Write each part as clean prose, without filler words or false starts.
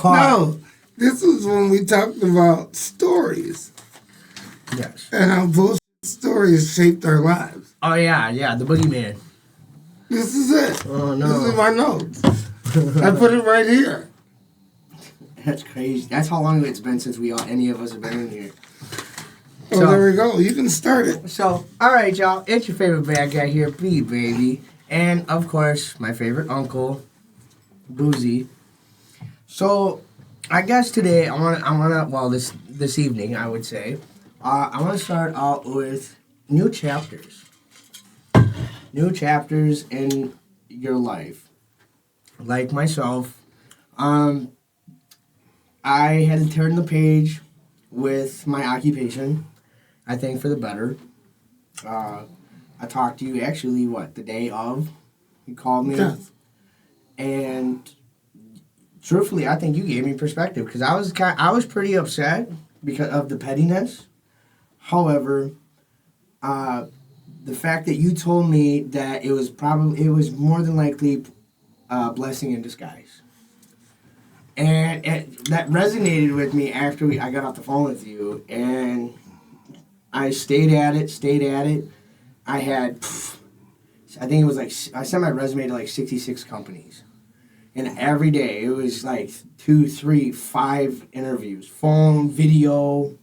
No, this was when we talked about stories. Yes. And how bullshit stories shaped our lives. Oh, yeah, the boogeyman. This is it. Oh, no. This is my notes. I put it right here. That's crazy. That's how long it's been since any of us have been in here. Oh, so, there we go. You can start it. So, all right, y'all. It's your favorite bad guy here, B Baby. And, of course, my favorite Uncle Boozie. So, I guess today, this evening, I would say, I want to start out with new chapters. New chapters in your life. Like myself, I had to turn the page with my occupation. I think for the better. I talked to you actually, the day of? You called me. Yes. And truthfully, I think you gave me perspective because I was pretty upset because of the pettiness. However, the fact that you told me that it was more than likely a blessing in disguise. And that resonated with me after I got off the phone with you, and I stayed at it. I had, I think it was I sent my resume to 66 companies. And every day it was 2, 3, 5 interviews. Phone, video,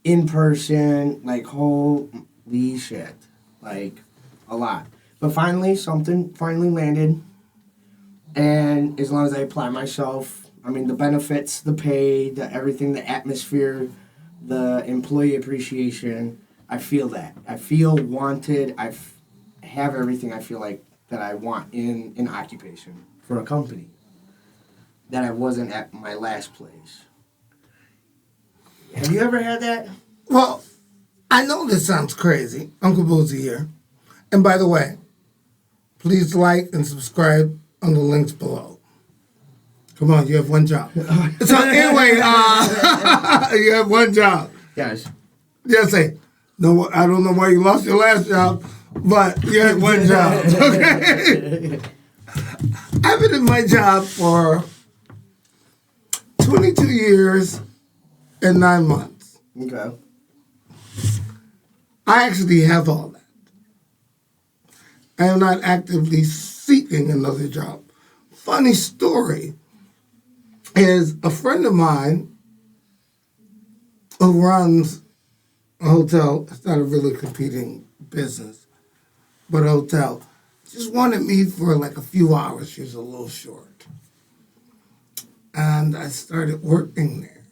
in person, holy shit. A lot. But finally, something landed. And as long as I apply myself, the benefits, the pay, the everything, the atmosphere, the employee appreciation, I feel that. I feel wanted. I have everything I feel like that I want in an occupation for a company that I wasn't at my last place. Have you ever had that? Well, I know this sounds crazy. Uncle Boozie here. And by the way, please like and subscribe on the links below. Come on, you have one job. So anyway, you have one job. Yes. Just say, no, I don't know why you lost your last job, but you had one job. Okay? I've been in my job for 22 years and 9 months. Okay. I actually have all that. I am not actively seeking another job. Funny story is a friend of mine who runs a hotel. It's not a really competing business, but a hotel. Just wanted me for a few hours. She was a little short. And I started working there,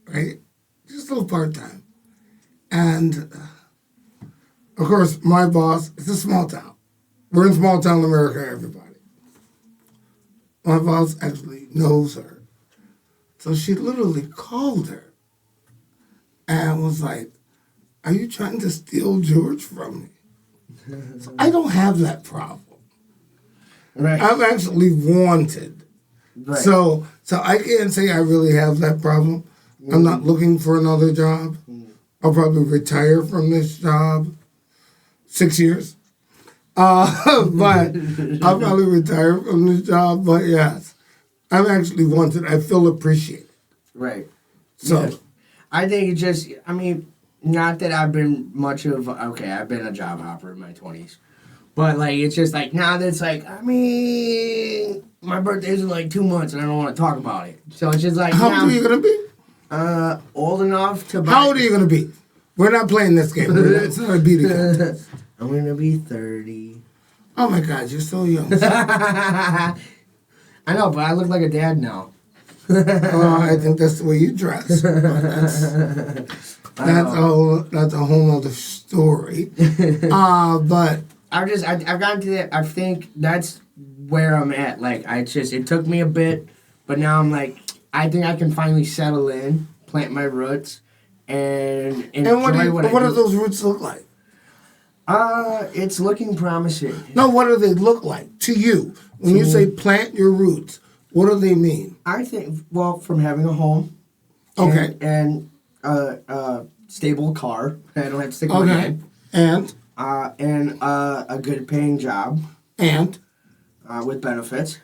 right? Just a little part-time. And, of course, my boss, it's a small town. We're in small town America, everybody. My boss actually knows her. So she literally called her and was like, are you trying to steal George from me? So I don't have that problem. Right. I'm actually wanted. Right. So I can't say I really have that problem. Mm-hmm. I'm not looking for another job. Mm-hmm. I'll probably retire from this job 6 years. But I'll probably retire from this job. But yes, I'm actually wanted. I feel appreciated. Right. So yes. I think it just, not that I've been much of, I've been a job hopper in my 20s. But, it's just now that's my birthday's in 2 months and I don't want to talk about it. So it's just How old are you going to be? Old enough to buy. How old are you going to be? We're not playing this game. It's not a beauty contest. I'm going to be 30. Oh, my God. You're so young. I know, but I look like a dad now. I think that's the way you dress. That's a whole other story. But I've gotten to that. I think that's where I'm at. It took me a bit, but now I'm I think I can finally settle in, plant my roots, and enjoy what do those roots look like? It's looking promising. No, what do they look like to you? When you say plant your roots, what do they mean? I think, from having a home. Okay. And a stable car. I don't have to stick with it. And a good paying job. And? With benefits.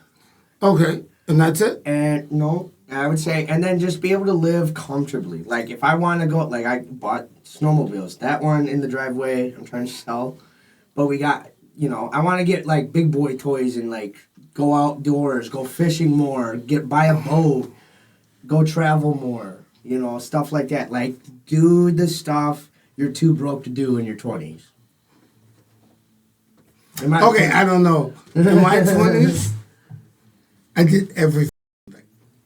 Okay. And that's it? And no, I would say, and then just be able to live comfortably. Like if I want to go, like I bought snowmobiles. That one in the driveway, I'm trying to sell. But we got, I want to get like big boy toys and like go outdoors, go fishing more, buy a boat, go travel more, stuff like that. Like do the stuff you're too broke to do in your 20s. Okay, I don't know. In my 20s, I did everything.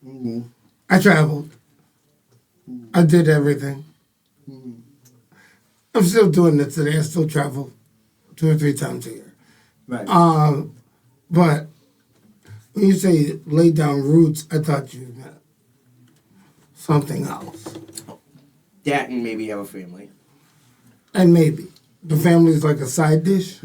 Mm-hmm. I traveled. I did everything. Mm-hmm. I'm still doing it today. I still travel 2 or 3 times a year. Right. But when you say lay down roots, I thought you meant something else. That and maybe have a family. And maybe. The family's like a side dish?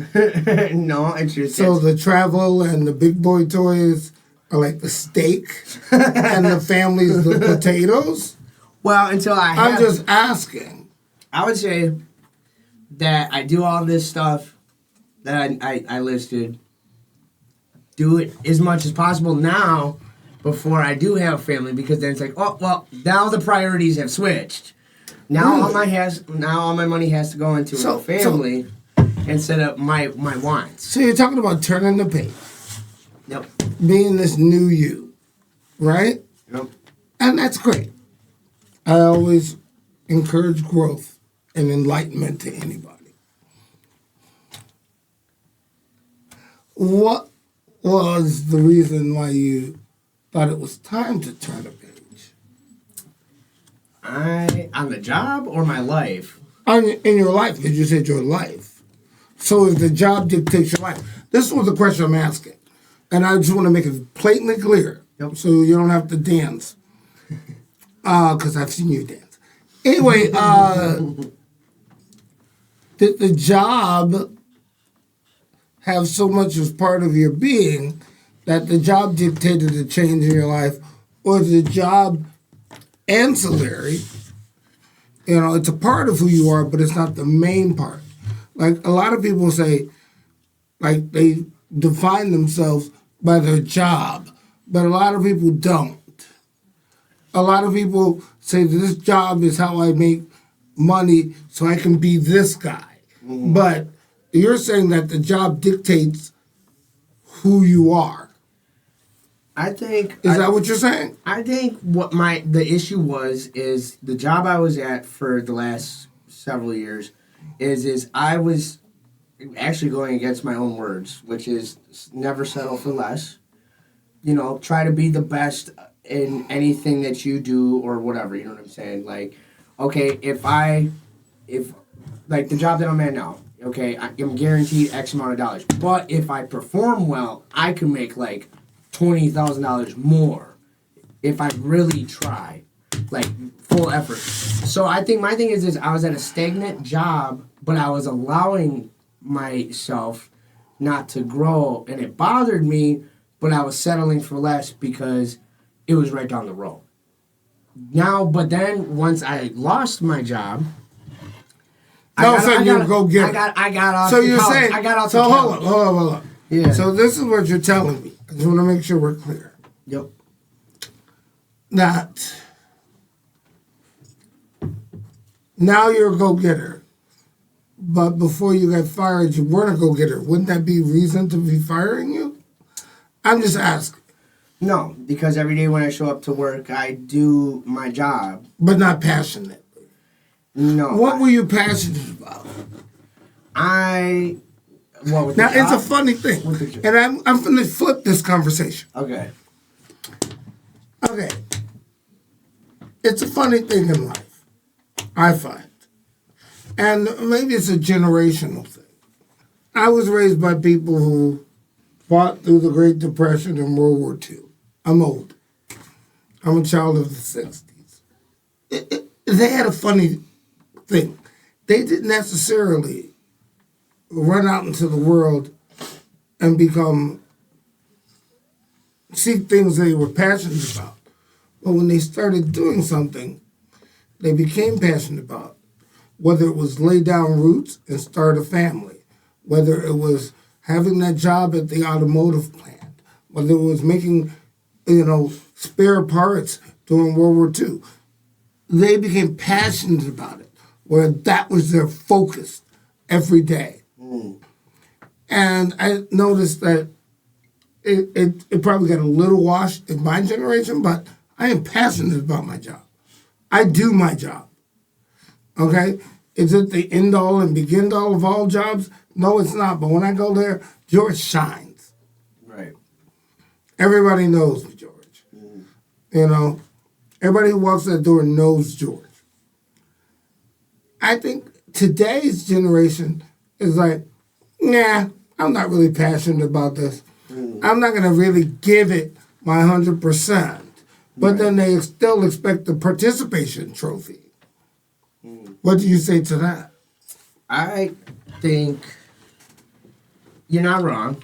No, it's just... So the travel and the big boy toys are like the steak and the family's the potatoes? Well, until I'm just asking. I would say that I do all this stuff that I listed. Do it as much as possible now before I do have a family, because then it's like, oh, well, now the priorities have switched. Now Really? all my money has to go into a family instead of my wants. So you're talking about turning the page. Yep. Being this new you, right? Yep. And that's great. I always encourage growth and enlightenment to anybody. What was the reason why you thought it was time to turn a page? On the job or my life? In your life, because you said your life. So if the job dictates your life. This was the question I'm asking. And I just want to make it blatantly clear. Yep. So you don't have to dance. Because I've seen you dance. Anyway, did the job have so much as part of your being that the job dictated a change in your life? Or is the job ancillary? It's a part of who you are, but it's not the main part. Like a lot of people say, like they define themselves by their job, but a lot of people don't. A lot of people say this job is how I make money so I can be this guy. Mm-hmm. But you're saying that the job dictates who you are. I think... Is that what you're saying? I think what the issue is the job I was at for the last several years is I was actually going against my own words, which is never settle for less. Try to be the best in anything that you do or whatever, you know what I'm saying? Like, okay, if like the job that I'm at now, okay, I'm guaranteed X amount of dollars. But if I perform well, I can make like $20,000 more if I really try, like full effort. So I think my thing is I was at a stagnant job, but I was allowing myself not to grow, and it bothered me, but I was settling for less because it was right down the road. But then once I lost my job, I got off. So you're college. saying? I got off. So hold on. Yeah. So this is what you're telling me. I just want to make sure we're clear. Yep. That now you're a go-getter, but before you got fired, you weren't a go-getter. Wouldn't that be reason to be firing you? I'm just asking. No, because every day when I show up to work, I do my job. But not passionately. No. What were you passionate about? It's a funny thing, and I'm going to flip this conversation. Okay. It's a funny thing in life, I find. And maybe it's a generational thing. I was raised by people who fought through the Great Depression and World War II. I'm old. I'm a child of the 60s. They had a funny thing. They didn't necessarily run out into the world and seek things they were passionate about. But when they started doing something they became passionate about, whether it was lay down roots and start a family, whether it was having that job at the automotive plant, whether it was making spare parts during World War II. They became passionate about it, where that was their focus every day. And I noticed that it probably got a little washed in my generation, but I am passionate about my job. I do my job. Okay? Is it the end all and begin all of all jobs? No, it's not. But when I go there, George shines. Right. Everybody knows me, George. Everybody who walks that door knows George. I think today's generation is like, nah, I'm not really passionate about this. I'm not going to really give it my 100%. But then they still expect the participation trophy. What do you say to that? I think you're not wrong.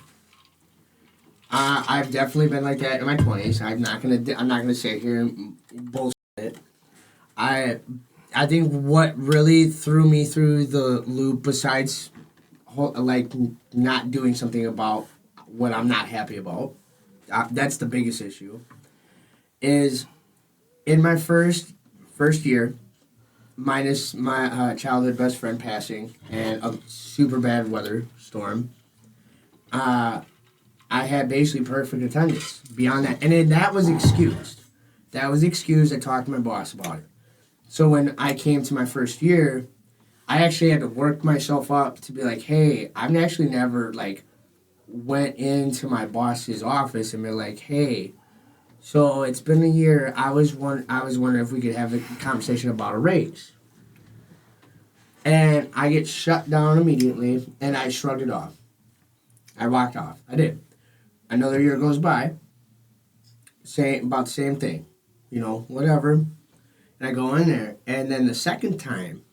I've definitely been like that in my 20s. I'm not gonna sit here and bullshit. I think what really threw me through the loop, besides like not doing something about what I'm not happy about, that's the biggest issue, is in my first year, minus my childhood best friend passing and a super bad weather storm, I had basically perfect attendance. Beyond that, and then that was excused. That was excused. I talked to my boss about it. So when I came to my first year, I actually had to work myself up to be like, hey, I've actually never went into my boss's office and be like, hey, so it's been a year. I was wondering if we could have a conversation about a raise. And I get shut down immediately, and I shrugged it off. I walked off. I did. Another year goes by, about the same thing, whatever. And I go in there, and then the second time,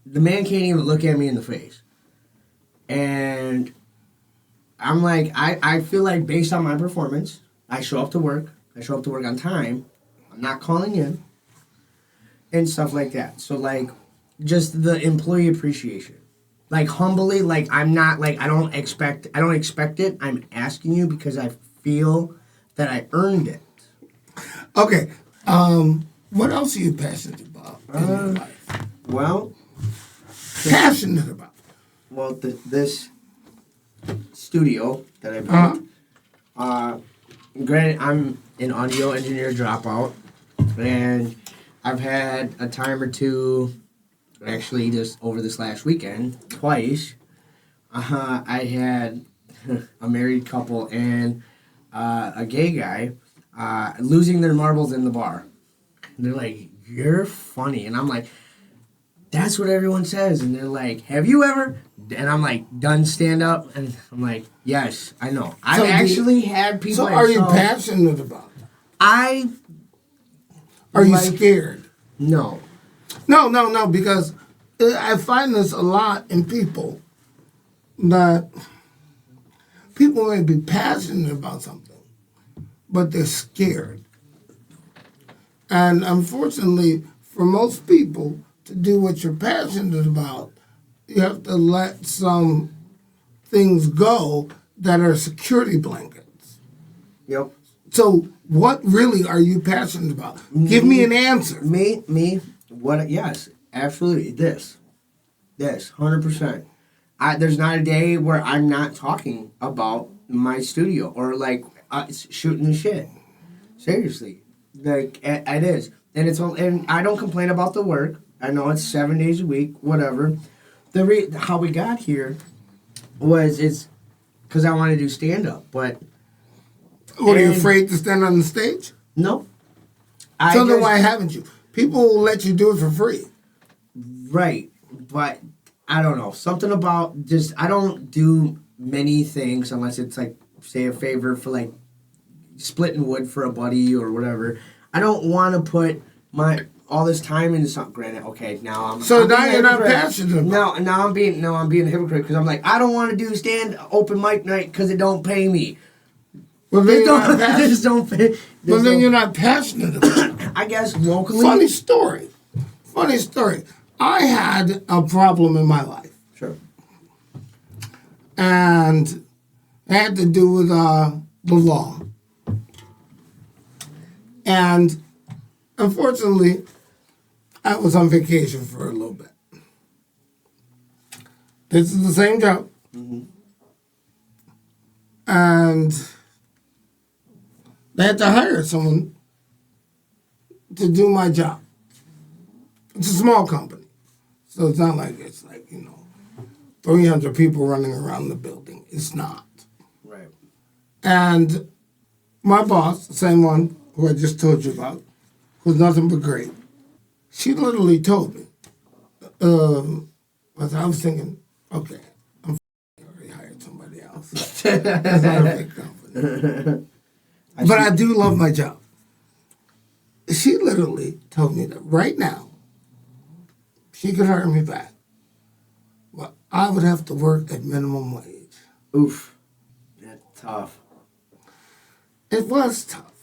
the man can't even look at me in the face. And I'm like, I feel like based on my performance, I show up to work on time, I'm not calling in, and stuff like that. So, just the employee appreciation. Humbly, I'm not, I don't expect it. I'm asking you because I feel that I earned it. Okay. What else are you passionate about in your life? Well, passionate about. Well, this studio that I built. Granted, I'm an audio engineer dropout, and I've had a time or two, actually just over this last weekend, twice. I had a married couple and a gay guy losing their marbles in the bar. And they're like, you're funny. And I'm like, that's what everyone says. And they're like, have you ever? And I'm like, done stand up? And I'm like, yes, I know. I've actually had people. So are you passionate about it? Are you scared? No. No, because I find this a lot in people, that people may be passionate about something, but they're scared. And unfortunately, for most people, to do what you're passionate about, you have to let some things go that are security blankets. Yep. So what really are you passionate about? Give me an answer. Me, what, yes, absolutely, this, 100%. There's not a day where I'm not talking about my studio or shooting the shit. Seriously, it is, and I don't complain about the work. I know it's 7 days a week, whatever. How we got here is because I want to do stand up, but. What, are you afraid to stand on the stage? No. So then why haven't you? People will let you do it for free. Right, but I don't know. Something about I don't do many things unless it's say a favor for splitting wood for a buddy or whatever. I don't want to put all this time into something. Granted, okay, now I'm. So now you're not passionate about it. Now I'm being a hypocrite because I'm I don't want to do stand open mic night because it don't pay me. Well, then you're not passionate about it. I guess locally. Funny story. I had a problem in my life. Sure. And it had to do with the law. And unfortunately, I was on vacation for a little bit. This is the same job. And they had to hire someone to do my job. It's a small company. So it's not like it's like, 300 people running around the building. It's not. Right. And my boss, the same one who I just told you about, who's nothing but great, she literally told me, I was thinking, okay, I'm already hired somebody else. That's not a big company. But I do love my job. She literally told me that right now, she could hire me back. But I would have to work at minimum wage. Oof. That's tough. It was tough.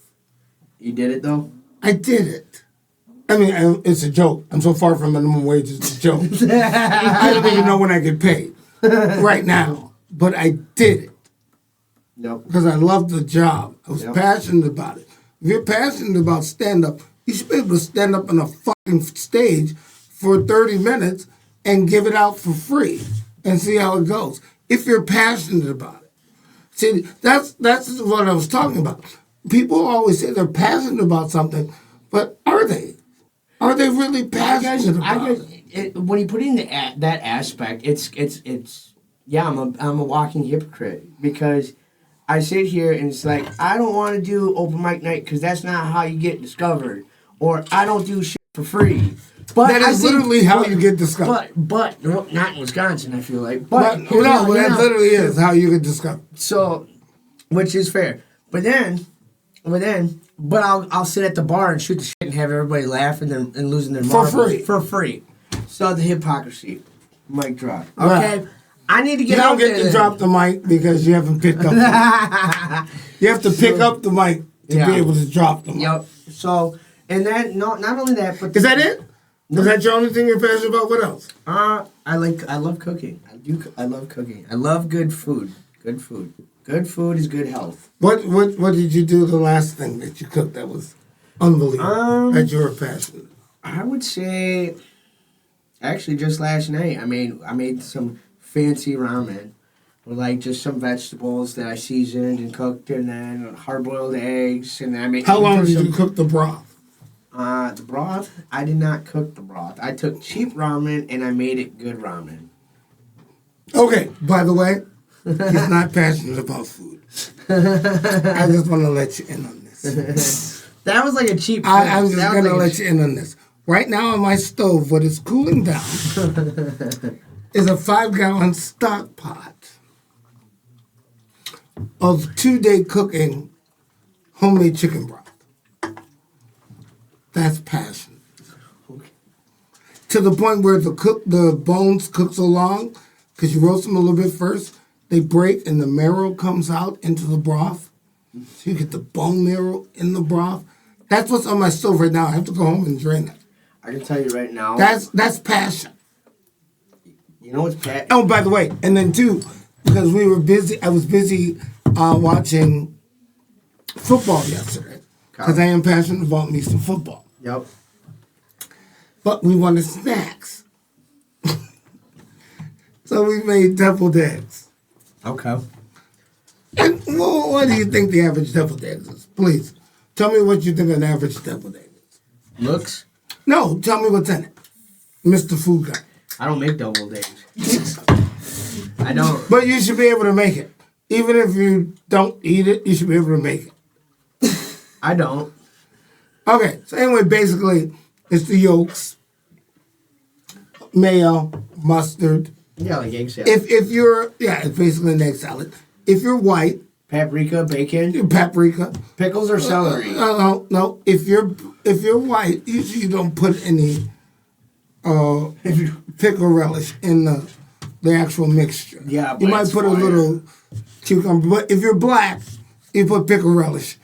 You did it, though? I did it. I mean, it's a joke. I'm so far from minimum wage, it's a joke. I don't even know when I get paid right now. But I did it. Nope. Because I loved the job. I was passionate about it. If you're passionate about stand-up, you should be able to stand up on a fucking stage for 30 minutes and give it out for free and see how it goes. If you're passionate about it. See, that's what I was talking about. People always say they're passionate about something, but are they? Are they really passionate about it? When you put in that aspect, I'm a walking hypocrite because I sit here and it's like, I don't want to do open mic night because that's not how you get discovered. Or I don't do shit for free. But that is literally how you get discovered. But no, not in Wisconsin, I feel like. But that literally is how you get discovered. So, which is fair. But I'll sit at the bar and shoot the shit and have everybody laughing and losing their marbles. For free. So the hypocrisy. Mic drop. Okay? Right. I need to get out there. You don't get to drop the mic because you haven't picked up the mic. You have to pick up the mic to be able to drop the mic. Yep. So, and then, not only that, but... Is that it? Is that your only thing you're passionate about? What else? I love cooking. I love cooking. I love good food. Good food. Good food is good health. What did you do the last thing that you cooked that was unbelievable, that you were passionate? I would say, actually, just last night, I made some fancy ramen with like just some vegetables that I seasoned and cooked, and then hard-boiled eggs, and then I made. How long did you cook the broth? The broth, I did not cook the broth. I took cheap ramen and I made it good ramen. Okay, by the way, he's not passionate about food. I just want to let you in on this. That was like a cheap thing. I'm just going to let you in on this. Right now on my stove, what is cooling down is a 5-gallon stock pot of 2-day cooking homemade chicken broth. That's passion. Okay. To the point where the bones cook so long, because you roast them a little bit first, they break and the marrow comes out into the broth. So you get the bone marrow in the broth. That's what's on my stove right now. I have to go home and drain it. I can tell you right now. That's passion. You know what's passion? Oh, by the way, and then too, because we were busy, I was busy watching football yesterday. Because I am passionate about me some football. Yep. But we wanted snacks. So we made deviled eggs. Okay. And what do you think the average deviled eggs is? Please, tell me what you think an average deviled egg is. Looks? No, tell me what's in it. Mr. Food Guy. I don't make deviled eggs. I don't. But you should be able to make it. Even if you don't eat it, you should be able to make it. I don't. Okay, so anyway, basically, it's the yolks, mayo, mustard. Yeah, like egg salad. If you're, it's basically an egg salad. If you're white, paprika, bacon, paprika, pickles or celery. No. If you're white, usually you don't put any pickle relish in the actual mixture. Yeah, but you might put a little cucumber. But if you're black, you put pickle relish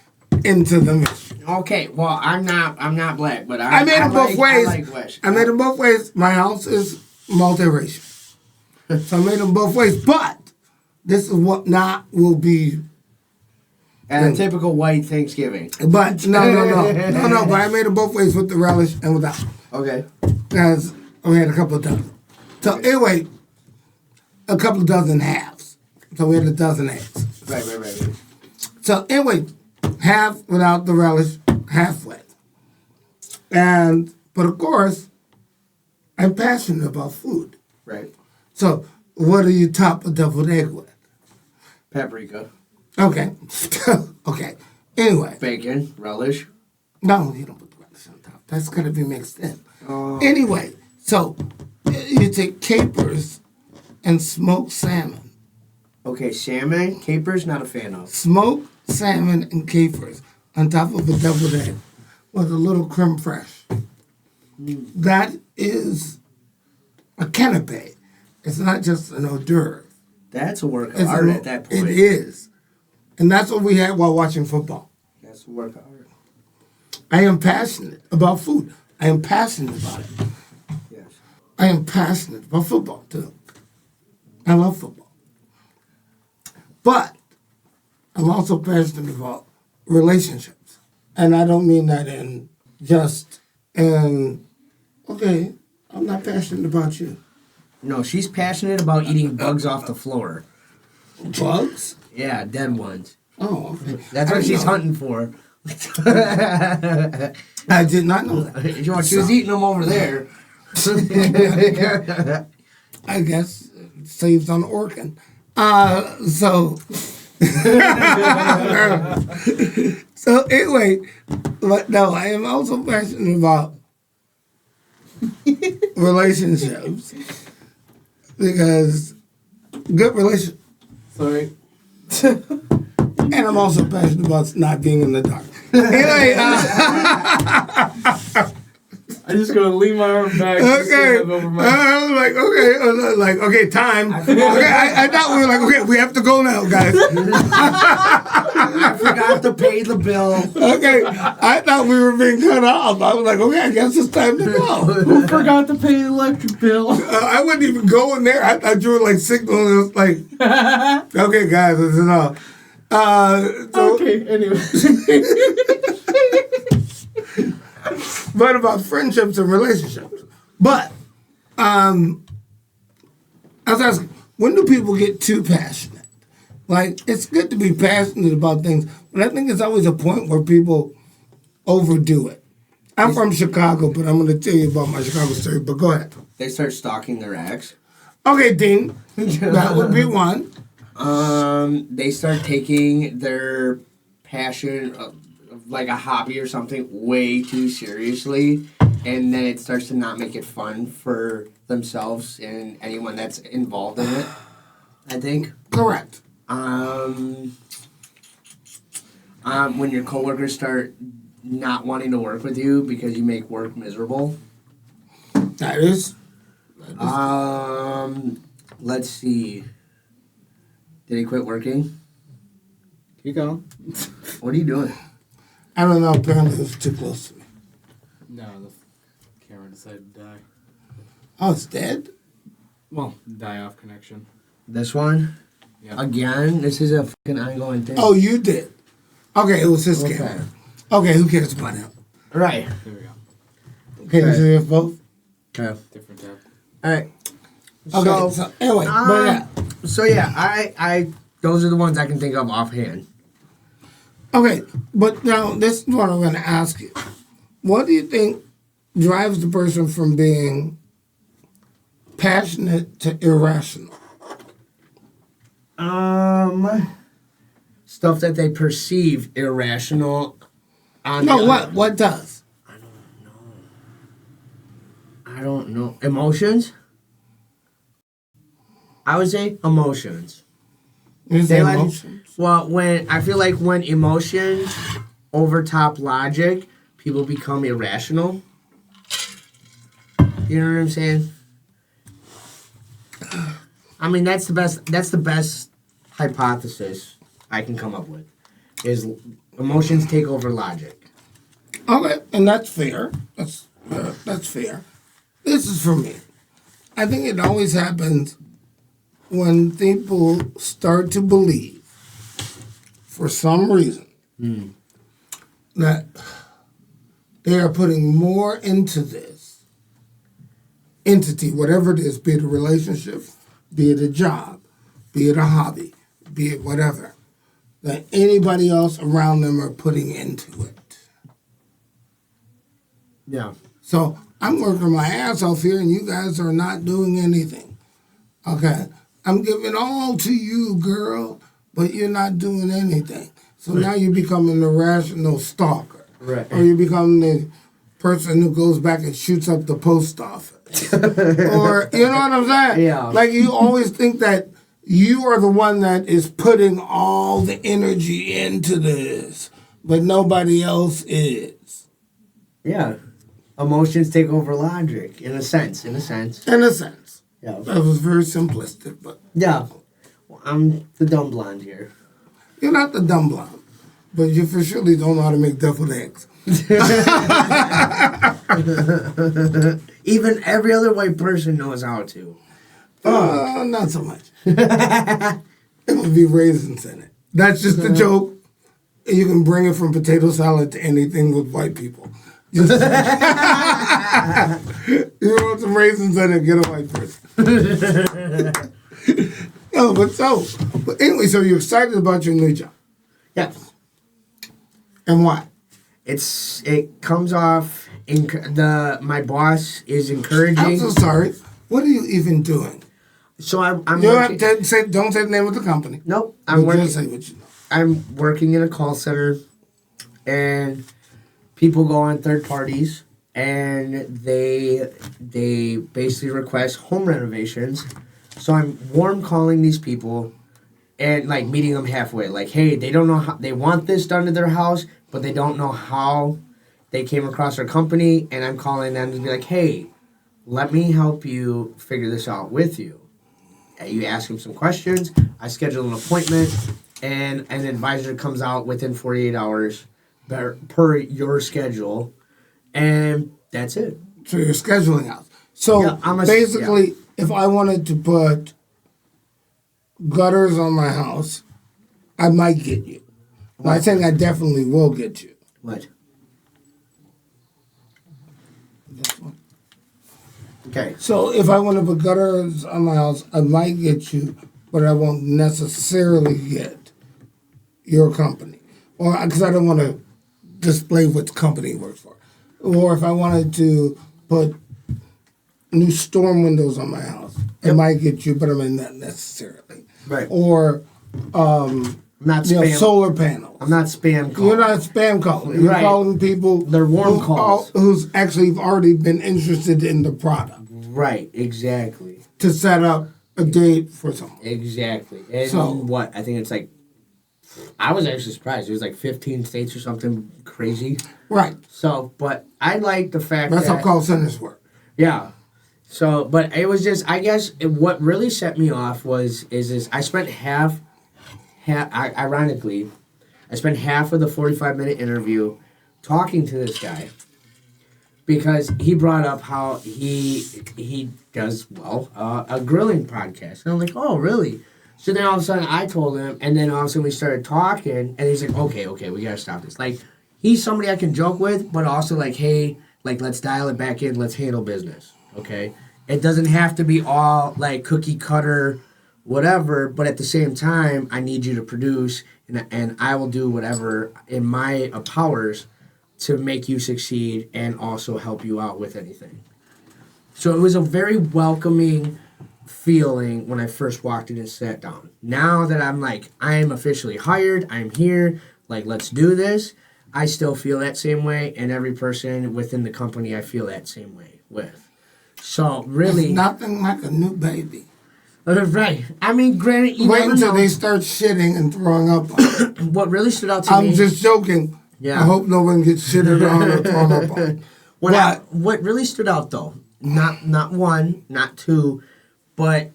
into the mixture. Okay, well, I'm not black, but I made them both ways. I like flesh. I made them both ways. My house is multiracial. So I made them both ways. But this is what will be And a typical white Thanksgiving. But no. But I made it both ways with the relish and without. Okay. Because we had a couple of dozen. So anyway, a couple of dozen halves. So we had a dozen eggs. Right. So anyway, half without the relish, half with. But of course, I'm passionate about food. Right. So what do you top a deviled egg with? Paprika. Okay. Okay. Anyway. Bacon. Relish. No, you don't put the relish on top. That's got to be mixed in. Anyway, so you take capers and smoked salmon. Okay, salmon. Capers, not a fan of. Smoked salmon and capers on top of a deviled egg with a little creme fraiche. That is a canapé. It's not just an hors d'oeuvre. That's a work of art at that point. It is. And that's what we had while watching football. That's a work of art. I am passionate about food. I am passionate about it. Yes. I am passionate about football, too. I love football. But I'm also passionate about relationships. And I don't mean that okay, I'm not passionate about you. No, she's passionate about eating bugs off the floor. Bugs? Yeah, dead ones. Oh, okay. That's what she's hunting for. I did not know that. She was eating them over there. I guess it saves on organ. So anyway, but no, I am also passionate about relationships because good relationship. Sorry. And I'm also passionate about not being in the dark. Anyway, I just gotta lean my arm back. okay. Over my... I was like, okay, time. Okay, I thought we were like, okay, we have to go now, guys. I forgot to pay the bill. Okay, I thought we were being cut off. I was like, okay, I guess it's time to go. Who forgot to pay the electric bill? I wouldn't even go in there. I thought you were like signaling. It was like, okay, guys, it's enough. Okay, anyway. But about friendships and relationships. But I was asking, when do people get too passionate? Like, it's good to be passionate about things, but I think it's always a point where people overdo it. I'm from Chicago, but I'm going to tell you about my Chicago story, but go ahead. They start stalking their ex. Okay, Dean, that would be one. They start taking their passion of like a hobby or something way too seriously, and then it starts to not make it fun for themselves and anyone that's involved in it, I think. Correct. When your coworkers start not wanting to work with you because you make work miserable. That is. Let's see. Did he quit working? Keep going. What are you doing? I don't know. Apparently, it was too close to me. No, the camera decided to die. Oh, it's dead? Well, die off connection. This one? Yeah. Again? This is a fucking ongoing thing. Oh, you did. Okay, it was his Okay. camera. Okay, who cares about him? Right. Here we go. Okay, Okay. so you have both? Okay. Different tab. Alright. Okay, so anyway, but yeah. So yeah, I those are the ones I can think of offhand. Okay, but now this is what I'm going to ask you. What do you think drives the person from being passionate to irrational? Stuff that they perceive irrational. No, what does? I don't know. Emotions? I would say emotions. You say They emotions? Well, I feel like when emotions overtop logic, people become irrational. You know what I'm saying? I mean, that's the best hypothesis I can come up with. Is emotions take over logic. Okay, and that's fair. That's fair. This is for me. I think it always happens when people start to believe for some reason, that they are putting more into this entity, whatever it is, be it a relationship, be it a job, be it a hobby, be it whatever, that anybody else around them are putting into it. Yeah. So I'm working my ass off here and you guys are not doing anything. Okay? I'm giving all to you, girl, but you're not doing anything. So now you become an irrational stalker. Right. Or you become the person who goes back and shoots up the post office. Or, you know what I'm saying? Yeah. Like you always think that you are the one that is putting all the energy into this, but nobody else is. Yeah. Emotions take over logic, in a sense. In a sense. Yeah. That was very simplistic, but... Yeah. Well, I'm the dumb blonde here. You're not the dumb blonde, but you for surely don't know how to make deviled eggs. Even every other white person knows how to. Not so much. It would be raisins in it. That's just a joke. You can bring it from potato salad to anything with white people. Just you want some raisins in it, get a white person. No, but anyway, so you're excited about your new job. Yes. And why? It comes off, my boss is encouraging. I'm so sorry. What are you even doing? So I'm You working. don't say the name of the company. Nope. Just say what you know. I'm working in a call center, and people go on third parties, and they basically request home renovations. So I'm warm calling these people, and like meeting them halfway. Like, hey, they don't know how they want this done to their house, but they don't know how they came across our company, and I'm calling them to be like, hey, let me help you figure this out with you. And you ask them some questions. I schedule an appointment, and an advisor comes out within 48 hours per your schedule, and that's it. So you're scheduling out. So Yeah, basically, if I wanted to put gutters on my house, I might get you. I'm not saying I definitely will get you. What? This one. Okay. So if I want to put gutters on my house, I might get you, but I won't necessarily get your company. Or because I don't want to display what company it works for. Or if I wanted to put new storm windows on my house, I might get you, but I mean not necessarily. Right. Or Not spam. solar panels. I'm not spam calling. You're not spam calling. You're Right. calling people. They're warm calls. Who's actually already been interested in the product Right. Exactly. to set up a date for someone. Exactly. And So- what? I think it's like. I was actually surprised. It was like 15 states or something crazy. Right. So, but I like the fact That's that. how call centers work. Yeah. So, but it was just, I guess, what really set me off is I spent ironically, I spent half of the 45-minute interview talking to this guy because he brought up how he does, a grilling podcast. And I'm like, oh, really? So then all of a sudden I told him, and then all of a sudden we started talking, and he's like, okay, we gotta stop this. Like, he's somebody I can joke with, but also like, hey, like, let's dial it back in, let's handle business, okay? It doesn't have to be all, like, cookie cutter, whatever, but at the same time, I need you to produce, and I will do whatever in my powers to make you succeed and also help you out with anything. So it was a very welcoming feeling when I first walked in and sat down. Now that I'm like, I am officially hired, I'm here, like, let's do this, I still feel that same way, and every person within the company I feel that same way with. So really, It's nothing like a new baby. right. I mean, granted, you Wait never until know. they start shitting and throwing up on it. What really stood out to me. I'm just joking. Yeah. I hope no one gets shitted on or thrown up on. What really stood out though, not one, not two, but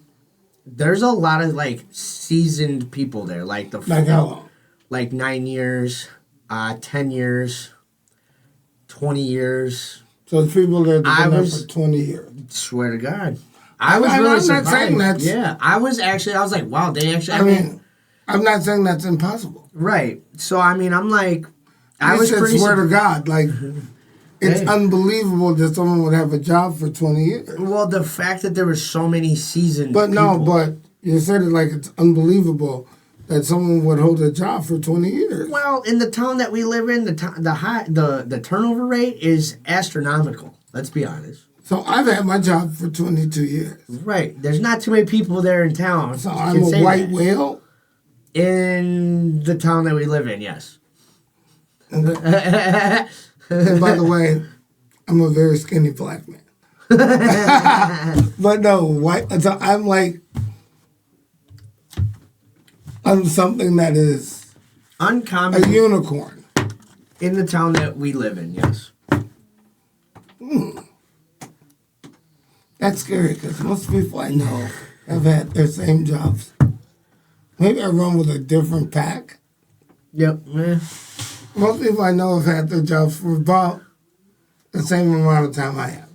there's a lot of like seasoned people there, like Like how long? like 9 years, 10 years, 20 years. So it's people that have been there was- for 20 years. Swear to God. I was I'm really not surprised. saying that's- Yeah, I was like, wow, they actually. I mean, I'm not saying that's impossible. Right. So I mean, I'm like, I I was pretty. swear to God, like, it's Hey. unbelievable that someone would have a job for 20 years. Well, the fact that there were so many seasoned But no, people. but you said it like it's unbelievable that someone would hold a job for 20 years. Well, in the town that we live in, the turnover rate is astronomical. Let's be honest. So I've had my job for 22 years. Right. There's not too many people there in town. So who I'm can a say white that. whale. In the town that we live in, yes. And by the way, I'm a very skinny black man. But no, white. So I'm like, I'm something that is Uncommon a unicorn. in the town that we live in, yes. That's scary because most people I know have had their same jobs. Maybe I run with a different pack. Yep. Most people I know have had their jobs for about the same amount of time I have.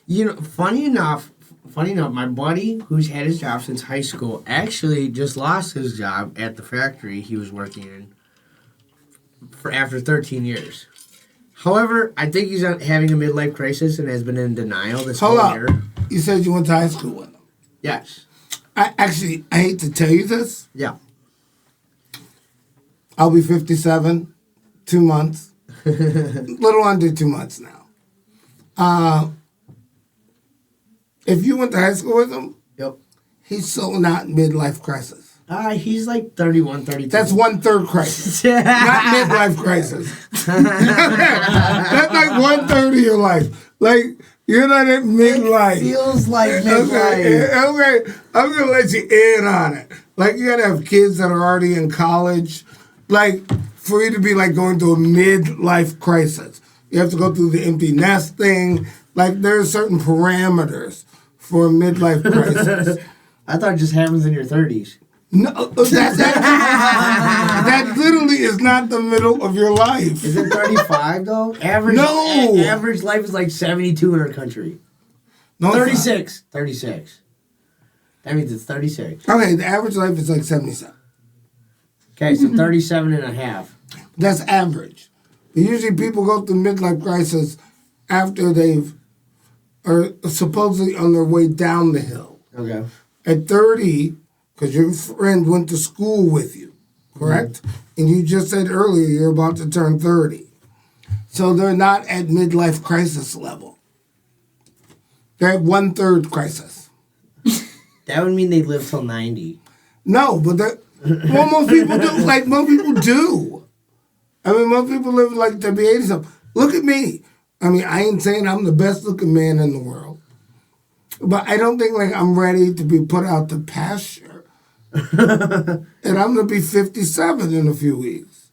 You know, funny enough, my buddy who's had his job since high school actually just lost his job at the factory he was working in for after 13 years. However, I think he's having a midlife crisis and has been in denial this Hold whole up. year. You said you went to high school with him. Yes. I hate to tell you this. Yeah. I'll be 57, 2 months. Little under 2 months now. If you went to high school with him, Yep. he's so not midlife crisis. He's like 31, 32. That's 1/3 crisis, not midlife crisis. That's like 1/3 of your life. Like, you're not at midlife. Feels like Okay, midlife. okay, I'm gonna let you in on it. Like, you gotta have kids that are already in college. Like, for you to be like going through a midlife crisis, you have to go through the empty nest thing. Like, there are certain parameters for a midlife crisis. I thought it just happens in your 30s. No, that literally is not the middle of your life. Is it 35 though? Average. No. Average life is like 72 in our country. No, it's 36. 36. That means it's 36. not. Okay, the average life is like 77. Okay, so 37 and a half. That's average. But usually people go through midlife crisis after are supposedly on their way down the hill. Okay. At 30, because your friend went to school with you, correct? And you just said earlier you're about to turn 30. So they're not at midlife crisis level. They're at 1/3 crisis. That would mean they live till 90. No, but well, most people do. Like, most people do. I mean, most people live like to be 80 something. Look at me. I mean, I ain't saying I'm the best looking man in the world. But I don't think like I'm ready to be put out to pasture. And I'm going to be 57 in a few weeks.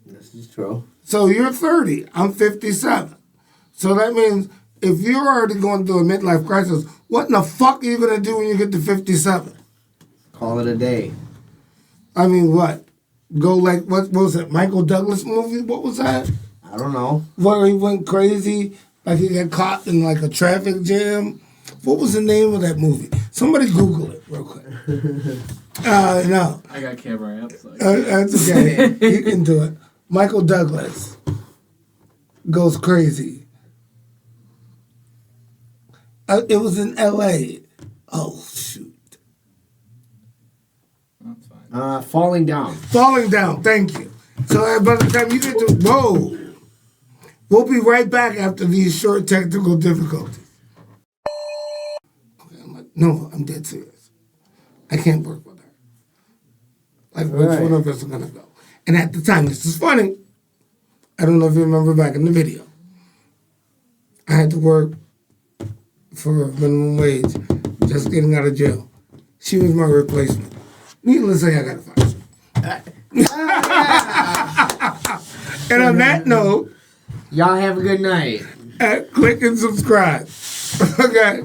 This is true. So you're 30. I'm 57. So that means if you're already going through a midlife crisis, what in the fuck are you going to do when you get to 57? Call it a day. I mean, what? Go like, what was it? Michael Douglas movie? What was that? I don't know. Where he went crazy, like he got caught in like a traffic jam. What was the name of that movie? Somebody Google it real quick. No. I got camera apps. So That's okay. You can do it. Michael Douglas goes crazy. It was in L.A. Oh, shoot. that's fine. Falling down. Falling down. Thank you. So by the time you get to... Whoa. We'll be right back after these short technical difficulties. Okay, I'm like, no, I'm dead serious. I can't work with her. Like, which one of us are going to go? And at the time, this is funny. I don't know if you remember back in the video. I had to work for minimum wage, just getting out of jail. She was my replacement. Needless to say, I got fired. And on that note, Y'all have a good night. click and subscribe. Okay.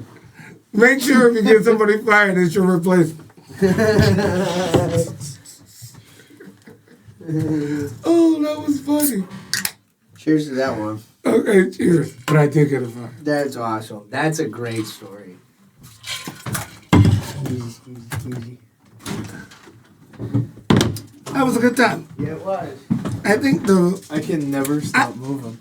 Make sure if you get somebody fired, it's your replacement. Oh, that was funny. Cheers to that one. Okay, cheers. But I did get a fire. That's awesome. That's a great story. Easy. That was a good time. Yeah, it was. I think I can never stop moving.